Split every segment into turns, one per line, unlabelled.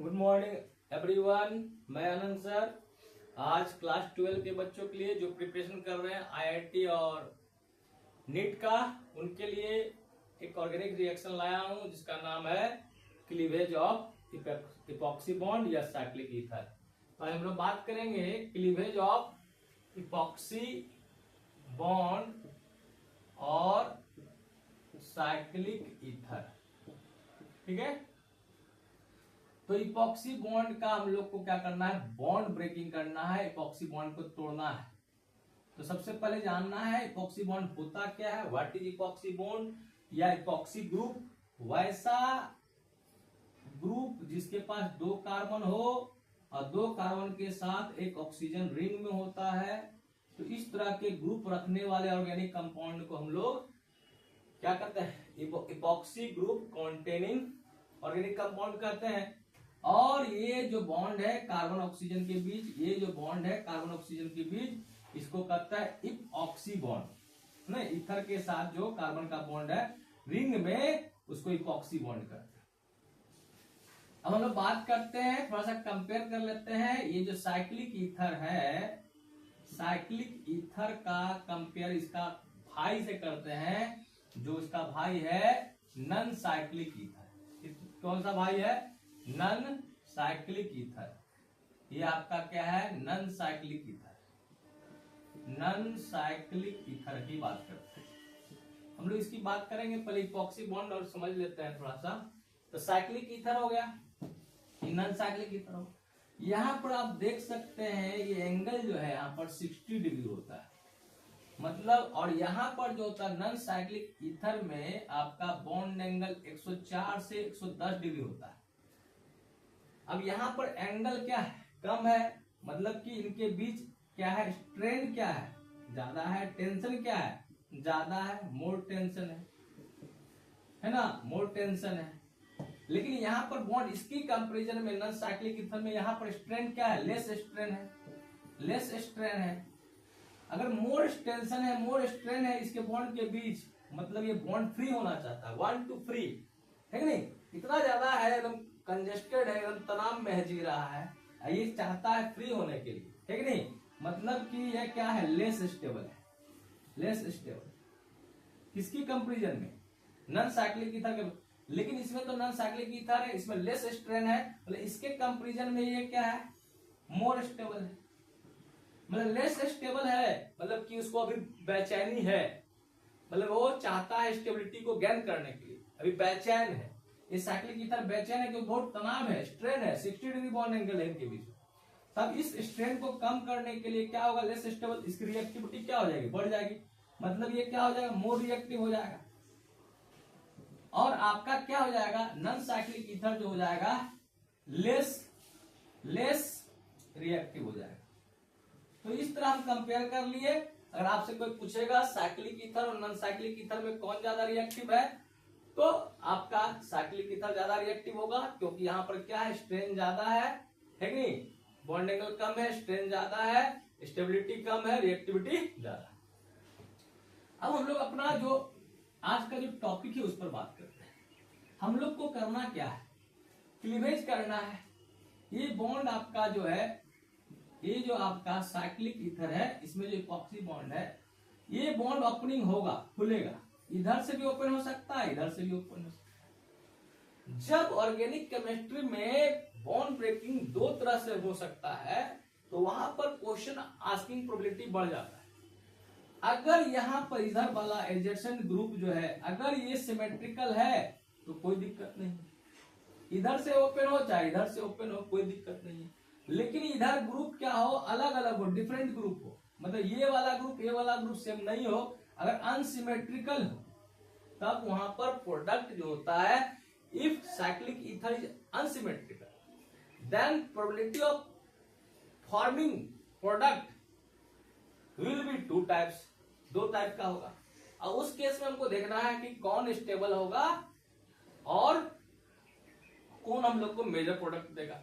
Good morning everyone, मैं आनंद sir. आज class 12 के बच्चों के लिए जो प्रिपरेशन कर रहे हैं आईआईटी और नीट का, उनके लिए एक ऑर्गेनिक रिएक्शन लाया हूं जिसका नाम है क्लीवेज ऑफ इपॉक्सी बॉन्ड या साइक्लिक ईथर। तो हम लोग बात करेंगे क्लीवेज ऑफ इपॉक्सी बॉन्ड और साइक्लिक ईथर। ठीक है, तो इपॉक्सी बॉन्ड का हम लोग को क्या करना है, बॉन्ड ब्रेकिंग करना है, इपॉक्सी बॉन्ड को तोड़ना है। तो सबसे पहले जानना है इपॉक्सी बॉन्ड होता क्या है, व्हाट इज इपॉक्सी बॉन्ड या इपॉक्सी ग्रुप। वैसा ग्रुप जिसके पास 2 कार्बन हो और 2 कार्बन के साथ एक ऑक्सीजन रिंग में होता है। तो इस तरह के ग्रुप रखने वाले ऑर्गेनिक कंपाउंड को हम लोग क्या कहते हैं, epoxy group containing organic compound कहते हैं। और ये जो बॉन्ड है कार्बन ऑक्सीजन के बीच, ये जो बॉन्ड है कार्बन ऑक्सीजन के बीच, इसको कहता है इपॉक्सी बॉन्ड। ना, ईथर के साथ जो कार्बन का बॉन्ड है रिंग में, उसको इपॉक्सी बॉन्ड कहते हैं। अब हम लोग बात करते हैं, थोड़ा सा कंपेयर कर लेते हैं। ये जो साइक्लिक ईथर है, साइक्लिक ईथर का कंपेयर इसका भाई से करते हैं, जो इसका भाई है नॉन साइक्लिक ईथर। कौन सा भाई है, नॉन साइक्लिक ईथर। ये आपका क्या है, non cyclic ether. Non cyclic ether की बात करते हैं हम लोग। इसकी बात करेंगे, पहले इपॉक्सी बॉन्ड और समझ लेते हैं थोड़ा सा। तो साइक्लिक ईथर हो गया, नॉन साइक्लिक ईथर हो। यहां पर आप देख सकते हैं ये एंगल जो है यहाँ पर 60 डिग्री होता है, मतलब। और यहाँ पर जो होता है नॉन साइक्लिक ईथर में आपका बॉन्ड एंगल 104 से 110 डिग्री होता है। अब यहाँ पर एंगल क्या है, कम है, मतलब कि इनके बीच क्या है, स्ट्रेन क्या है, ज्यादा है, टेंशन क्या है, ज्यादा है, मोर टेंशन है ना, मोर टेंशन है। लेकिन यहाँ पर बॉन्ड इसकी कंपैरिजन में नॉन साइक्लिक ईथर में यहाँ पर स्ट्रेन क्या है, लेस स्ट्रेन है, लेस स्ट्रेन है। अगर मोर टेंशन है, मोर स्ट्रेन है इसके बॉन्ड के बीच, मतलब ये बॉन्ड फ्री होना चाहता है, वांट टू फ्री, है कि नहीं। इतना ज्यादा है, एकदम कंजेस्टेड है, एकदम तनाव में जी रहा है, ये चाहता है फ्री होने के लिए, है कि नहीं। मतलब कि ये क्या है, लेस स्टेबल है, लेस स्टेबल। किसकी कंपैरिजन में, नॉन साइक्लिक ईथर के। लेकिन इसमें तो नॉन साइक्लिक ईथर है, इसमें लेस स्ट्रेन है, मतलब इसके कंपैरिजन में ये क्या है, मोर स्टेबल है। मतलब लेस स्टेबल है, मतलब कि उसको अभी बेचैनी है, मतलब वो चाहता है स्टेबिलिटी को गेन करने के लिए, अभी बेचैन है। ये साइक्लिक ईथर बेचैन है क्योंकि बहुत तनाव है, स्ट्रेन है, 60 डिग्री बॉन्ड एंगल है इनके बीच। तब इस स्ट्रेन को कम करने के लिए क्या होगा, लेस स्टेबल, इसकी रिएक्टिविटी क्या हो जाएगी, बढ़ जाएगी, मतलब ये क्या हो जाएगा, मोर रिएक्टिव हो जाएगा। और आपका क्या हो जाएगा, नॉन साइक्लिक ईथर जो हो जाएगा लेस रिएक्टिव हो जाएगा। तो इस तरह हम कंपेयर कर लिए। अगर आपसे कोई पूछेगा साइक्लिक ईथर और नॉन साइक्लिक ईथर में कौन ज्यादा रिएक्टिव है, तो आपका साइक्लिक ईथर ज्यादा रिएक्टिव होगा, क्योंकि यहाँ पर क्या है, स्ट्रेन ज्यादा है कि नहीं, बॉन्ड एंगल कम है, स्ट्रेन ज्यादा है, स्टेबिलिटी कम है, रिएक्टिविटी ज्यादा। अब हम लोग अपना जो आज का जो टॉपिक है उस पर बात करते हैं। हम लोग को करना क्या है, क्लीवेज करना है। ये बॉन्ड आपका जो है, ये जो आपका साइक्लिक ईथर है, इसमें जो इपॉक्सी बॉन्ड है, ये बॉन्ड ओपनिंग होगा, खुलेगा, इधर से भी ओपन हो सकता है, इधर से भी ओपन हो सकता है। जब ऑर्गेनिक केमिस्ट्री में बॉन्ड ब्रेकिंग 2 तरह से हो सकता है, तो वहां पर क्वेश्चन आस्किंग प्रोबेबिलिटी बढ़ जाता है। अगर यहाँ पर इधर वाला एडजेसेंट ग्रुप जो है, अगर ये सिमेट्रिकल है तो कोई दिक्कत नहीं, इधर से ओपन हो चाहे इधर से ओपन हो, कोई दिक्कत नहीं है। लेकिन इधर ग्रुप क्या हो, अलग अलग हो, डिफरेंट ग्रुप हो, मतलब ये वाला ग्रुप सेम नहीं हो, अगर अनसिमेट्रिकल हो, तब वहां पर प्रोडक्ट जो होता है, if cyclic ether is unsymmetrical, then probability of forming product will be 2 types, 2 type का होगा। और उस केस में हमको देखना है कि कौन स्टेबल होगा और कौन हम लोग को मेजर प्रोडक्ट देगा।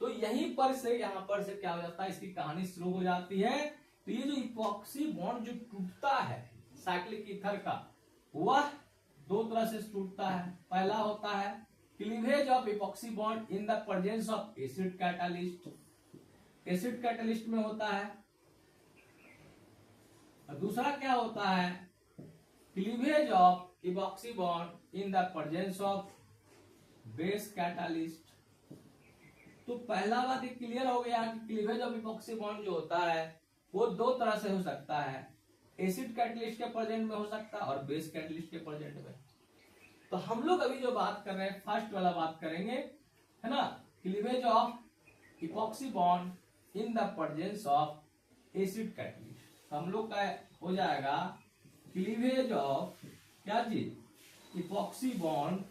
तो यहीं पर से, यहां पर से क्या हो जाता है, इसकी कहानी शुरू हो जाती है। तो ये जो इपॉक्सी बॉन्ड जो टूटता है साइक्लिक ईथर का, वह 2 तरह से टूटता है। पहला होता है cleavage of epoxy bond in the presence of acid catalyst, acid catalyst में होता है। और दूसरा क्या होता है, cleavage of epoxy bond in the presence of base catalyst. तो पहला बात क्लियर हो गया कि क्लीवेज ऑफ इपॉक्सी बॉन्ड जो होता है वो दो तरह से हो सकता है, एसिड कैटलिस्ट के प्रेजेंट में हो सकता है और बेस कैटलिस्ट के प्रेजेंट में। तो हम लोग अभी जो बात कर रहे हैं फर्स्ट वाला बात करेंगे, है ना, cleavage of epoxy bond in the presence of acid catalyst. हम लोग का हो जाएगा क्लीवेज ऑफ क्या चीज, epoxy bond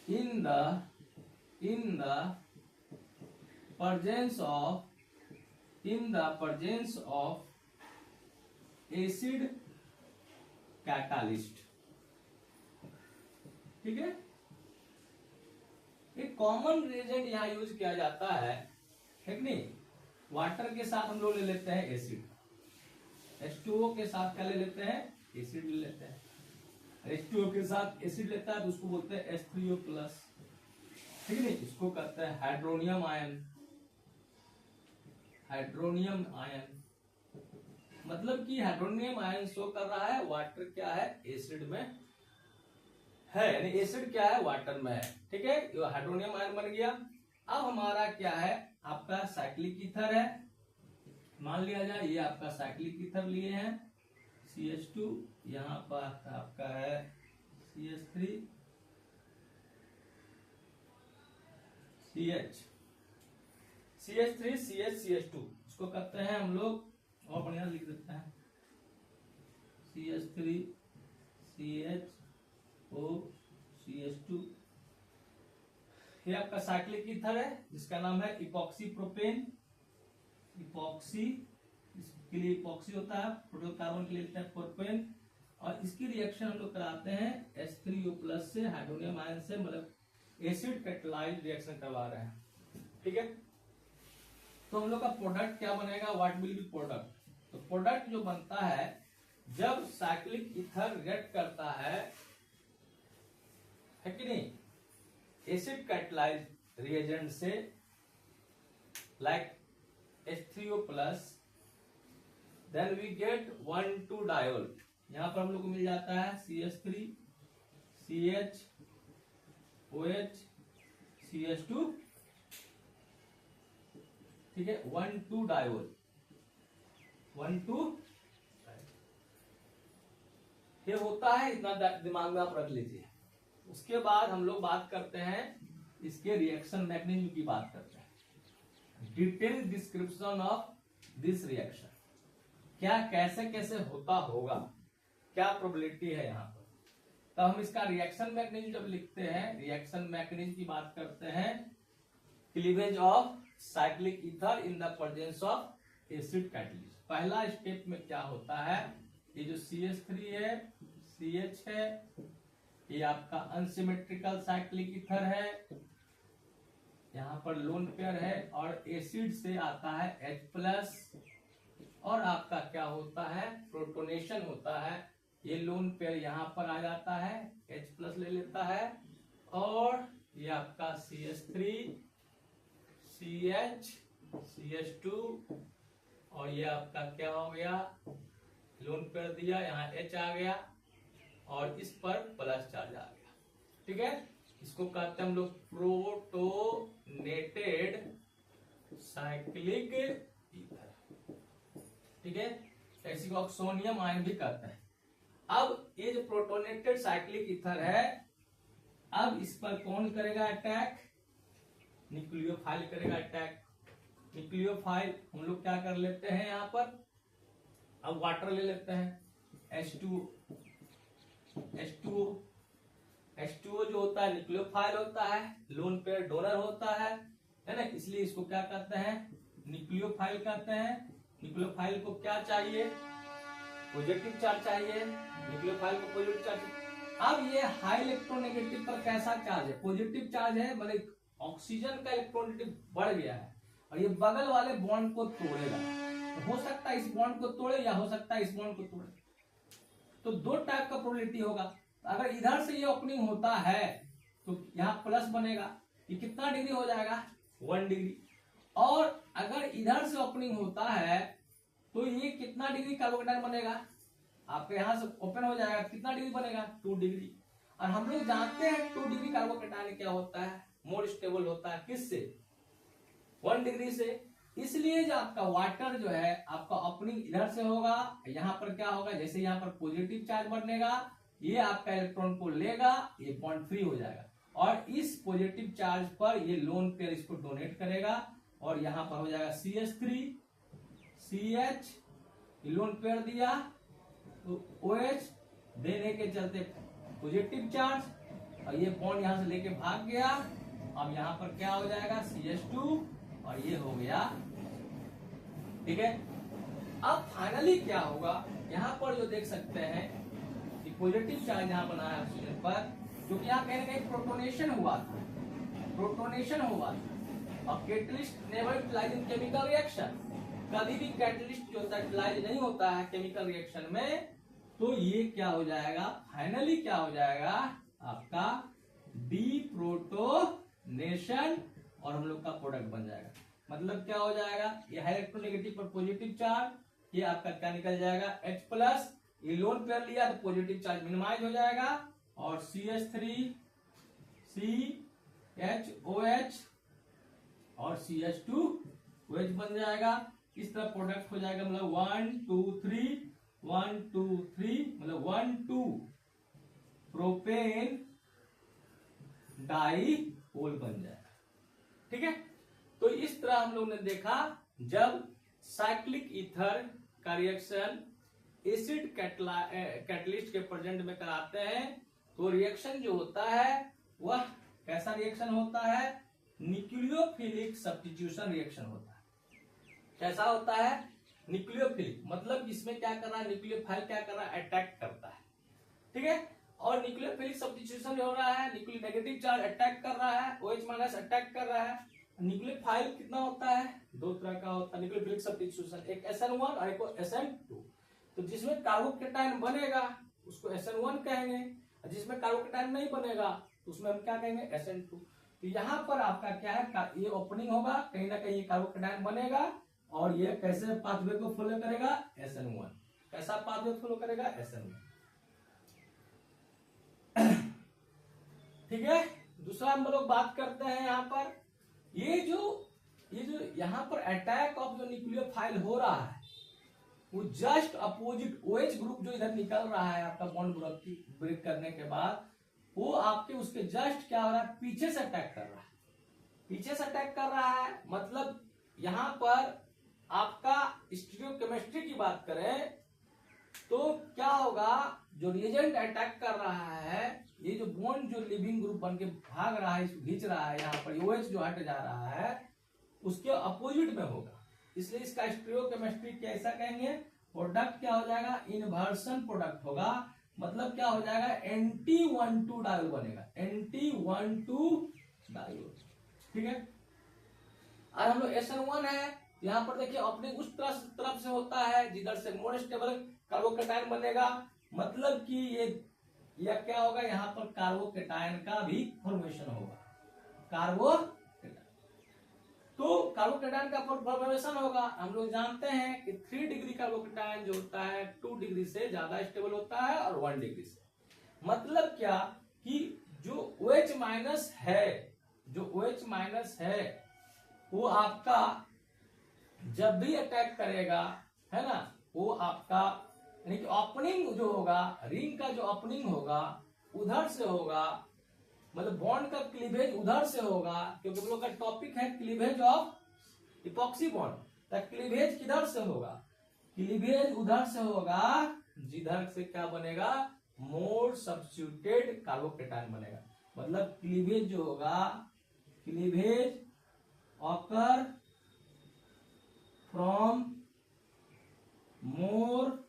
in the presence of acid catalyst। ठीक है, एक कॉमन रिएजेंट यहाँ यूज किया जाता है कि नहीं, वाटर के साथ हम लोग ले लेते हैं एसिड, H2O के साथ क्या ले लेते हैं, एसिड ले लेते हैं। H2O के साथ एसिड लेता है तो उसको बोलते हैं H3O+, ठीक है नहीं, इसको कहते हैं हाइड्रोनियम आयन। हाइड्रोनियम आयन मतलब कि हाइड्रोनियम आयन शो कर रहा है वाटर क्या है, एसिड में है, यानी एसिड क्या है, वाटर में है। ठीक है, ये हाइड्रोनियम आयन बन गया। अब हमारा क्या है, आपका साइक्लिक ईथर है, मान लिया जाए ये आपका साइक्लिक ईथर लिए हैं CH2, यहाँ पर आपका है CH3 CH, CH3 CH CH2, इसको कहते हैं हम लोग और बढ़िया लिख देते हैं CH3 CHO CH2। ये आपका साइक्लिक ईथर है जिसका नाम है इपॉक्सी प्रोपेन। इपॉक्सी, इसके लिए इपॉक्सी होता है, प्रोटोन कार्बन के लिए लेते हैं प्रोपेन, और इसकी रिएक्शन हम लोग कराते हैं H3O+ से, हाइड्रोनियम आयन से, मतलब एसिड कैटालाइज्ड रिएक्शन करवा रहे हैं। ठीक है, तो हम लोग का प्रोडक्ट क्या बनेगा, व्हाट विल बी प्रोडक्ट। तो प्रोडक्ट जो बनता है जब साइक्लिक ईथर रिएक्ट करता है कि नहीं, एसिड कैटालाइज्ड रिएजेंट से, like H3O+, then we get 1,2 diol. यहां पर हम लोग को मिल जाता है CH3 CH OH CH2, ठीक है, 1,2 डायोल, 1,2 ये होता है, इतना दिमाग में आप रख लीजिए। उसके बाद हम लोग बात करते हैं इसके रिएक्शन मैकेनिज्म की बात करते हैं, detail description of this reaction, क्या कैसे कैसे होता होगा, क्या प्रोबेबिलिटी है यहाँ पर। तो हम इसका रिएक्शन मैकेनिज्म जब लिखते हैं, रिएक्शन मैकेनिज्म की बात करते हैं, cleavage of cyclic ether in the presence of acid catalyst. पहला स्टेप में क्या होता है, ये जो CH3 है, CH है, ये आपका अनसिमेट्रिकल साइक्लिक ईथर है, यहाँ पर लोन पेयर है, और एसिड से आता है H+, और आपका क्या होता है, प्रोटोनेशन होता है, ये लोन पेयर यहाँ पर आ जाता है, H+ ले लेता है, और ये आपका CH3 CH CH2, और ये आपका क्या हो गया, लोन पेयर दिया, यहाँ H आ गया, और इस पर प्लस चार्ज आ गया। ठीक है, इसको कहते हैं हम लोग प्रोटोनेटेड साइक्लिक ईथर। ठीक है, इसी को ऑक्सोनियम आयन भी कहते हैं। अब ये जो प्रोटोनेटेड साइक्लिक ईथर है, अब इस पर कौन करेगा अटैक, न्यूक्लियोफाइल करेगा अटैक। न्यूक्लियोफाइल हम लोग क्या कर लेते हैं, यहाँ पर अब वाटर ले लेते हैं, H2O जो होता है न्यूक्लियोफाइल होता है, लोन पेयर डोनर होता है ना, इसलिए इसको क्या कहते हैं, न्यूक्लियोफाइल कहते हैं। न्यूक्लियोफाइल को क्या चाहिए, पॉजिटिव चार्ज चाहिए, न्यूक्लियोफाइल को पॉजिटिव चार्ज। अब ये हाई इलेक्ट्रोनेगेटिव पर कैसा चार्ज है, पॉजिटिव चार्ज है, मतलब ऑक्सीजन का इलेक्ट्रोनेगेटिव बढ़ गया है, और ये बगल वाले बॉन्ड को तोड़ेगा। तो हो सकता है इस बॉन्ड को तोड़े, या हो सकता है इस बॉन्ड को तोड़े। तो दो टाइप का प्रोबेबिलिटी होगा, अगर इधर से ये ओपनिंग होता है तो यहाँ प्लस बनेगा, ये कितना डिग्री हो जाएगा 1 डिग्री। और अगर इधर से ओपनिंग होता है तो ये कितना डिग्री कार्बोकेटायन बनेगा, आपके यहाँ से ओपन हो जाएगा, कितना डिग्री बनेगा 2 डिग्री। और हम लोग जानते हैं 2 डिग्री कार्बोकेटायन क्या होता है, मोर स्टेबल होता है, किससे 1 डिग्री से। इसलिए जो आपका वाटर जो है आपका ओपनिंग इधर से होगा, यहाँ पर क्या होगा, जैसे यहाँ पर पॉजिटिव चार्ज बनेगा, ये आपका इलेक्ट्रॉन को लेगा, ये बॉन्ड फ्री हो जाएगा और इस पॉजिटिव चार्ज पर ये लोन पेयर इसको डोनेट करेगा और यहाँ पर हो जाएगा CH3 CH, लोन पेयर दिया तो OH देने के चलते पॉजिटिव चार्ज और ये बॉन्ड यहां से लेके भाग गया। अब यहाँ पर क्या हो जाएगा CH2 और ये हो गया, ठीक है। अब फाइनली क्या होगा, यहाँ पर जो देख सकते हैं कि पॉजिटिव चार्ज यहाँ बना है ऑक्सीजन पर, क्योंकि यहाँ कहीं ना कहीं प्रोटोनेशन हुआ था, प्रोटोनेशन हुआ था। और catalyst never utilize in chemical reaction, कभी भी कैटलिस्ट जो होता है यूटिलाइज नहीं होता है केमिकल रिएक्शन में, तो ये क्या हो जाएगा, फाइनली क्या हो जाएगा आपका डीप्रोटोनेशन और हम लोग का प्रोडक्ट बन जाएगा। मतलब क्या हो जाएगा, ये इलेक्ट्रोनेगेटिव पर पॉजिटिव चार्ज, ये आपका क्या निकल जाएगा H+, ये लोन पेयर लिया तो पॉजिटिव चार्ज मिनिमाइज हो जाएगा और CH3 CHOH और CH2 OH बन जाएगा। इस तरह प्रोडक्ट हो जाएगा, मतलब 1 2 3 1 2 3, मतलब 1 2 प्रोपेन डाइपोल बन जाएगा, ठीक है। तो इस तरह हम लोग ने देखा जब साइक्लिक ईथर का रिएक्शन एसिड कैटलिस्ट के प्रेजेंट में कराते हैं तो रिएक्शन जो होता है वह कैसा रिएक्शन होता है, न्यूक्लियोफिलिक सब्स्टिट्यूशन रिएक्शन होता है। कैसा होता है, न्यूक्लियोफिलिक, मतलब इसमें क्या कर रहा है, न्यूक्लियोफाइल क्या कर रहा है, अटैक करता है, ठीक है। और न्यूक्लियोफिलिक सब्स्टिट्यूशन हो रहा है, न्यूक्लियोनेगेटिव चार्ज अटैक कर रहा है, OH- अटैक कर रहा है। न्यूक्लियोफाइल कितना होता है, 2 तरह का होता है न्यूक्लियोफिलिक सब्स्टिट्यूशन, एक SN1 और एक SN2। तो जिसमें कार्बोकेटायन बनेगा उसको SN1 कहेंगे, जिसमें कार्बोकेटायन नहीं बनेगा तो उसमें हम क्या कहेंगे SN2। तो यहाँ पर आपका क्या है, ये ओपनिंग होगा, कहीं ना कहीं कार्बोकेटायन बनेगा और ये कैसे पाथवे को फॉलो करेगा, SN1। कैसा पाथवे फॉलो करेगा, SN1, ठीक है। दूसरा हम लोग बात करते हैं यहाँ पर, ये जो यहाँ पर अटैक ऑफ जो न्यूक्लियोफाइल हो रहा है वो जस्ट अपोजिट OH ग्रुप जो इधर निकल रहा है आपका बॉन्ड ब्रेक करने के बाद, वो आपके उसके जस्ट क्या हो रहा है, पीछे से अटैक कर रहा है, पीछे से अटैक कर रहा है। मतलब यहाँ पर आपका स्टीरियोकेमिस्ट्री की बात करें तो क्या होगा, जो रिएजेंट अटैक कर रहा है, ये जो बॉन्ड जो लिविंग ग्रुप बन के भाग रहा है, खींच रहा है, यहाँ पर OH जो हट जा रहा है उसके अपोजिट में होगा, इसलिए इसका स्टीरियोकेमिस्ट्री कैसा कहेंगे, प्रोडक्ट क्या हो जाएगा, इन्वर्सन प्रोडक्ट होगा। मतलब क्या हो जाएगा, Nt12 डायोल बनेगा, Nt12 डायोल, ठीक है। और हम लोग SN1 है, यहाँ पर देखिए ओपनिंग उस तरफ से होता है जिधर से मोर स्टेबल कार्बोकेटायन बनेगा। मतलब कि ये क्या होगा, यहाँ पर कार्बोकेटायन का भी फॉर्मेशन होगा, तो कार्बोकेटायन का फॉर्मेशन होगा। हम लोग जानते हैं कि 3 डिग्री कार्बोकेटायन जो होता है 2 डिग्री से ज्यादा स्टेबल होता है और 1 डिग्री से। मतलब क्या कि जो OH- है वो आपका जब भी अटैक करेगा, है ना, वो आपका यानी कि ओपनिंग जो होगा, रिंग का जो ओपनिंग होगा उधर से होगा, मतलब बॉन्ड का क्लीवेज उधर से होगा, क्योंकि हम लोग का टॉपिक है क्लीवेज ऑफ इपॉक्सी बॉन्ड। तो क्लीवेज किधर से होगा, क्लीवेज उधर से होगा जिधर से क्या बनेगा, मोर सब्स्टिट्यूटेड कार्बोकेटायन बनेगा। मतलब क्लीवेज जो होगा, cleavage occur from more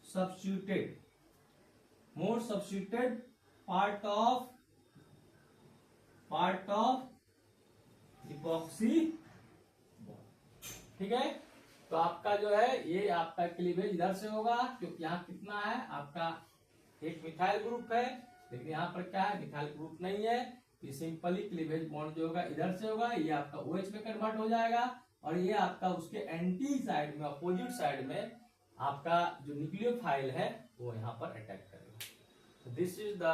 substituted part of epoxy, ठीक है। तो आपका जो है ये आपका क्लीवेज इधर से होगा, क्योंकि यहाँ कितना है आपका एक मिथाइल ग्रुप है, लेकिन यहाँ पर क्या है, मिथाइल ग्रुप नहीं है। ये सिंपली क्लीवेज बॉन्ड जो होगा इधर से होगा, ये आपका OH में कन्वर्ट हो जाएगा और ये आपका उसके एंटी साइड में, अपोजिट साइड में आपका जो न्यूक्लियोफाइल है वो यहाँ पर अटैक करेगा। This is the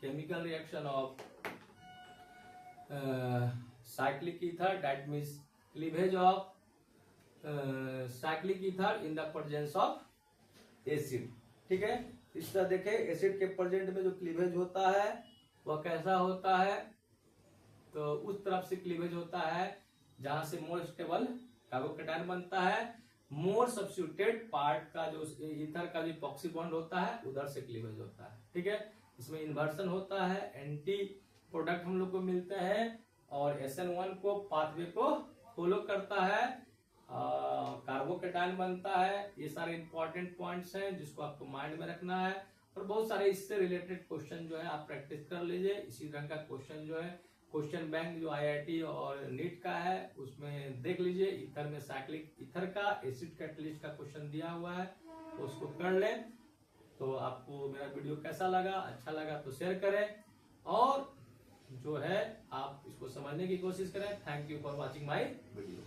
chemical reaction of cyclic ether, that means cleavage of cyclic ether in the presence of acid. ठीक है, इस तरह देखें एसिड के प्रेजेंट में जो क्लीवेज होता है वह कैसा होता है, तो उस तरफ से क्लीवेज होता है जहां से मोर स्टेबल कार्बोकेटायन बनता है, मोर सब्स्टिट्यूटेड पार्ट का जो ईथर का जो इपॉक्सी बॉन्ड होता है उधर से क्लीवेज होता है। ठीक है, इसमें इन्वर्सन होता है, एंटी प्रोडक्ट हम लोग को मिलते हैं और SN1 को पाथवे को फॉलो करता है, कार्बोकेटायन बनता है। ये सारे इंपॉर्टेंट पॉइंट्स हैं जिसको आपको माइंड में रखना है और बहुत सारे इससे रिलेटेड क्वेश्चन जो है आप प्रैक्टिस कर लीजिए। इसी तरह का क्वेश्चन जो है क्वेश्चन बैंक जो IIT और नीट का है उसमें देख लीजिए। ईथर में साइक्लिक ईथर का एसिड कैटलिस्ट का क्वेश्चन दिया हुआ है, उसको कर ले। तो आपको मेरा वीडियो कैसा लगा, अच्छा लगा तो शेयर करें और जो है आप इसको समझने की कोशिश करें। Thank you for watching my video.